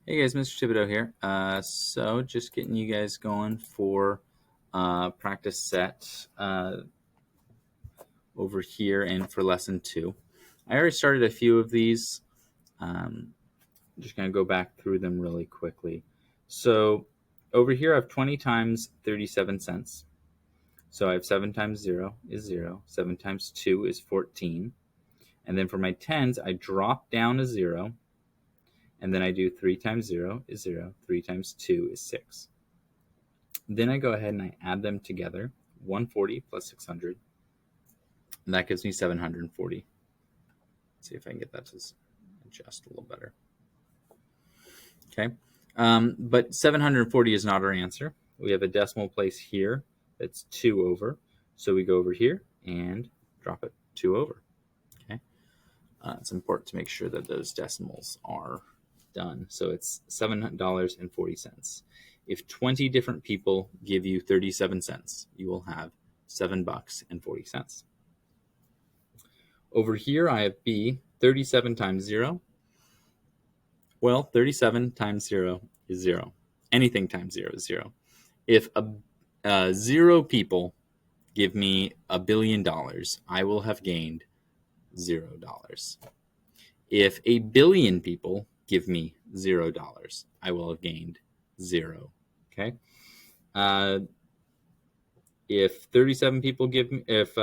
Hey guys, Mr. Thibodeau here. So just getting you guys going for practice set over here and for lesson 2. I already started a few of these. I'm just going to go back through them really quickly. So over here I have 20 times 37 cents. So I have 7 times 0 is 0. 7 times 2 is 14. And then for my tens, I drop down a 0. And then I do 3 times 0 is 0. 3 times 2 is 6. Then I go ahead and I add them together. 140 plus 600. And that gives me 740. Let's see if I can get that to adjust a little better. Okay. But 740 is not our answer. We have a decimal place here that's 2 over. So we go over here and drop it 2 over. Okay. It's important to make sure that those decimals are done. So it's $7.40. If 20 different people give you 37 cents, you will have $7.40. Over here, I have B, 37 times 0. Well, 37 times 0 is 0. Anything times 0 is 0. If 0 people give me $1 billion, I will have gained $0. If 1 billion people give me $0, I will have gained 0. Okay. If 37 people give me, if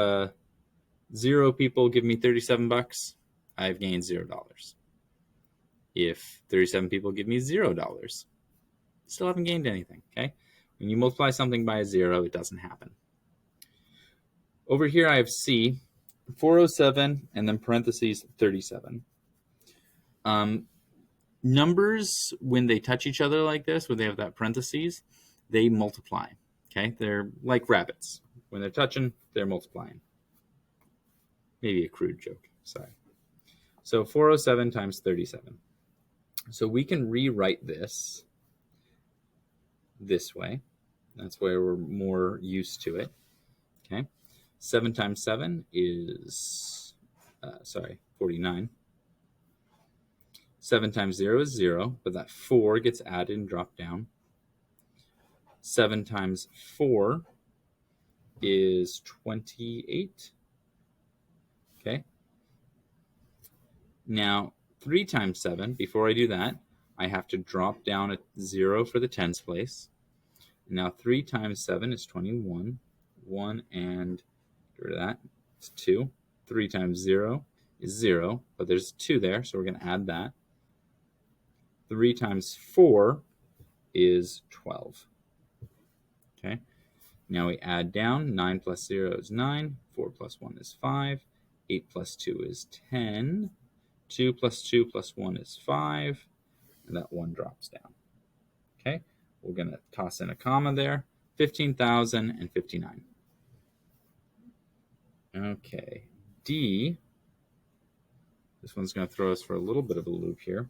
0 people give me $37, I've gained $0. If 37 people give me $0, still haven't gained anything. Okay. When you multiply something by a 0, it doesn't happen. Over here, I have C, 407, and then parentheses 37. Numbers, when they touch each other like this, when they have that parentheses, they multiply. Okay, they're like rabbits. When they're touching, they're multiplying. Maybe a crude joke. Sorry. So 407 times 37. So we can rewrite this way. That's where we're more used to it. Okay. 7 times 7 is, 49. 7 times 0 is 0, but that 4 gets added and dropped down. 7 times 4 is 28. Okay. Now, 3 times 7, before I do that, I have to drop down a 0 for the tens place. Now, 3 times 7 is 21. 1 and get rid of that. It's 2. 3 times 0 is 0, but there's 2 there, so we're going to add that. 3 times 4 is 12. Okay. Now we add down. 9 plus 0 is 9. 4 plus 1 is 5. 8 plus 2 is 10. 2 plus 2 plus 1 is 5. And that 1 drops down. Okay. We're going to toss in a comma there. 15,059. Okay. D. This one's going to throw us for a little bit of a loop here.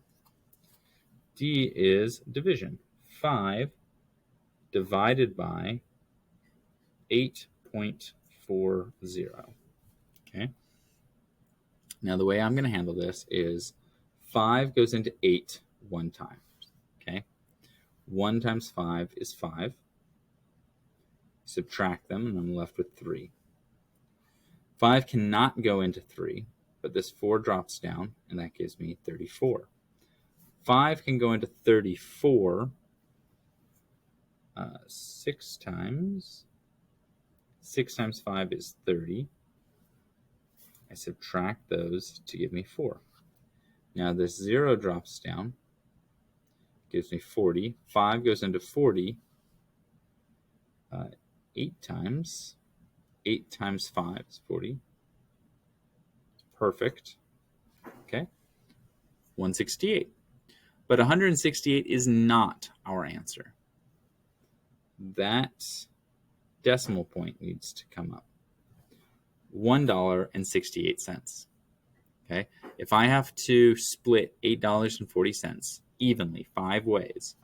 D is division. 5 divided by 8.40. Okay. Now the way I'm going to handle this is 5 goes into 8 one time. Okay. 1 times 5 is 5. Subtract them, and I'm left with 3. 5 cannot go into 3, but this 4 drops down, and that gives me 34. 5 can go into 34 6 times. 6 times 5 is 30. I subtract those to give me 4. Now this 0 drops down, gives me 40. 5 goes into 40 8 times. 8 times 5 is 40. Perfect. Okay. 168. But 168 is not our answer. That decimal point needs to come up. $1.68. Okay. If I have to split $8.40 evenly 5 ways,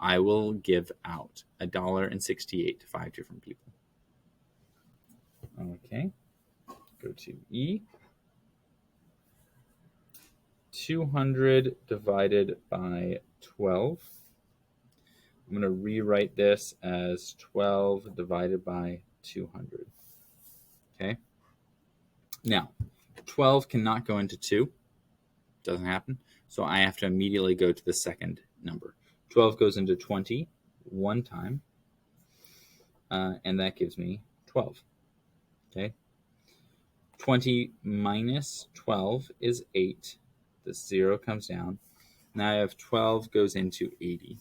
I will give out $1.68 to 5 different people. Okay. Go to E. 200 divided by 12. I'm going to rewrite this as 12 divided by 200. Okay. Now, 12 cannot go into 2. Doesn't happen. So I have to immediately go to the second number. 12 goes into 20 one time, and that gives me 12. Okay. 20 minus 12 is 8. The 0 comes down. Now I have 12 goes into 80.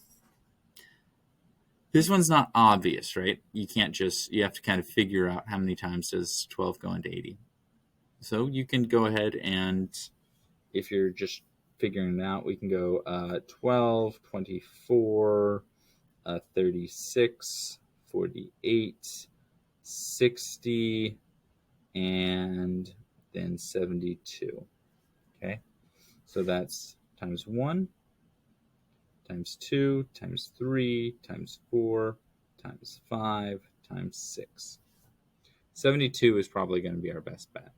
This one's not obvious, right? You can't just, you have to kind of figure out how many times does 12 go into 80. So you can go ahead and, if you're just figuring it out, we can go 12, 24, 36, 48, 60, and then 72. Okay, so that's times 1, times 2, times 3, times 4, times 5, times 6. 72 is probably going to be our best bet.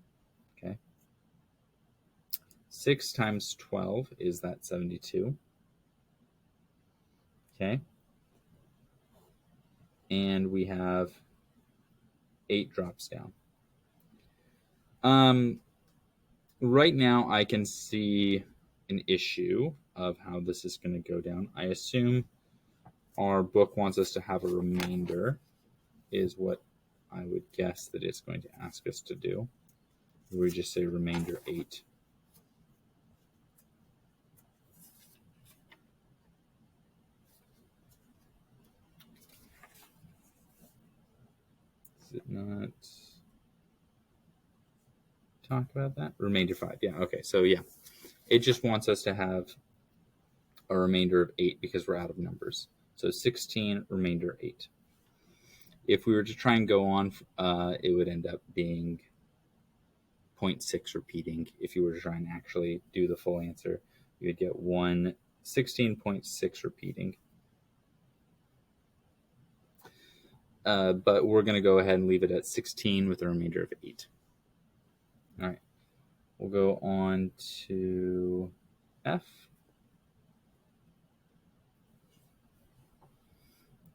Okay. 6 times 12 is that 72. Okay. And we have 8 drops down. Right now I can see an issue of how this is going to go down. I assume our book wants us to have a remainder, is what I would guess that it's going to ask us to do. We just say remainder 8. Is it not talk about that? Remainder 5. Yeah, okay. So yeah, it just wants us to have a remainder of 8 because we're out of numbers. So 16, remainder 8. If we were to try and go on, it would end up being 0.6 repeating. If you were to try and actually do the full answer, you would get 16.6 repeating. But we're going to go ahead and leave it at 16 with a remainder of 8. All right. We'll go on to F.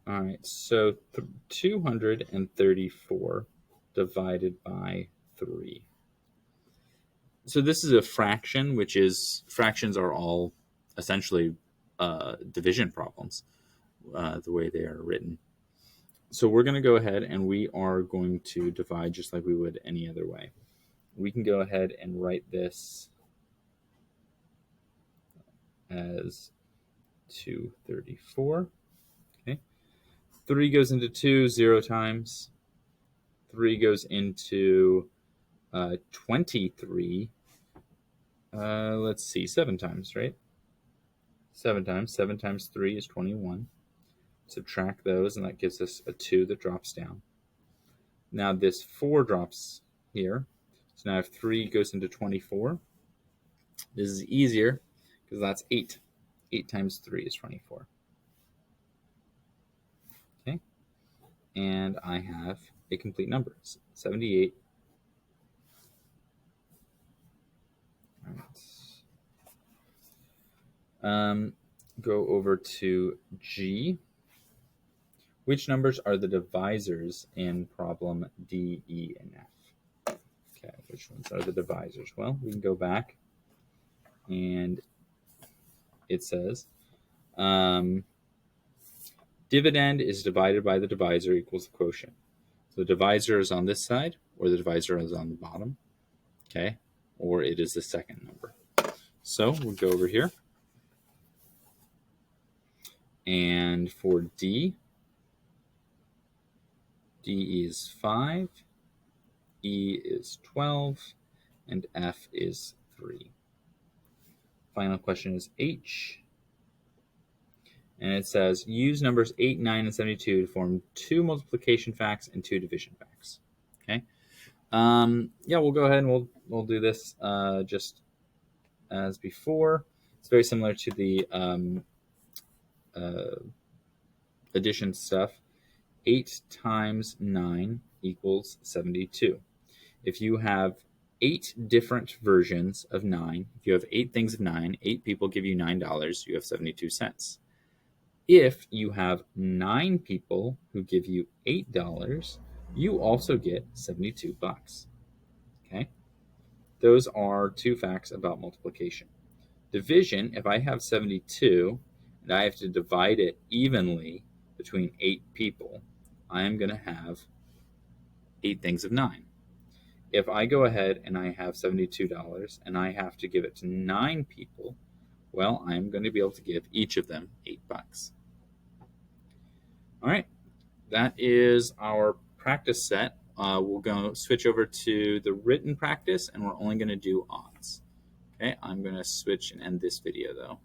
All right. So 234 divided by 3. So this is a fraction, which is, fractions are all essentially division problems, the way they are written. So we're going to go ahead and we are going to divide just like we would any other way. We can go ahead and write this as 234. Okay. 3 goes into 2 0 times. 3 goes into 23. Let's see, 7 times, right? 7 times. 7 times 3 is 21. Subtract those, and that gives us a 2 that drops down. Now this 4 drops here. So now if 3 goes into 24, this is easier because that's 8. 8 times 3 is 24. Okay. And I have a complete number, 78. All right. Go over to G. Which numbers are the divisors in problem D, E, and F? Okay, which ones are the divisors? Well, we can go back, and it says dividend is divided by the divisor equals the quotient. So the divisor is on this side, or the divisor is on the bottom, okay? Or it is the second number. So we'll go over here. And for D, D is 5, E is 12, and F is 3. Final question is H. And it says, use numbers 8, 9, and 72 to form 2 multiplication facts and 2 division facts. Okay. Yeah, we'll go ahead and we'll do this just as before. It's very similar to the addition stuff. 8 times 9 equals 72. If you have 8 different versions of 9. If you have 8 things of 9, 8 people give you $9, you have 72 cents. If you have 9 people who give you $8, you also get 72 bucks. Okay? Those are 2 facts about multiplication. Division, if I have 72 and I have to divide it evenly between 8 people, I am going to have 8 things of 9. If I go ahead and I have $72 and I have to give it to 9 people, well, I'm going to be able to give each of them 8 bucks. All right, that is our practice set. We'll go switch over to the written practice, and we're only going to do odds. Okay, I'm going to switch and end this video though.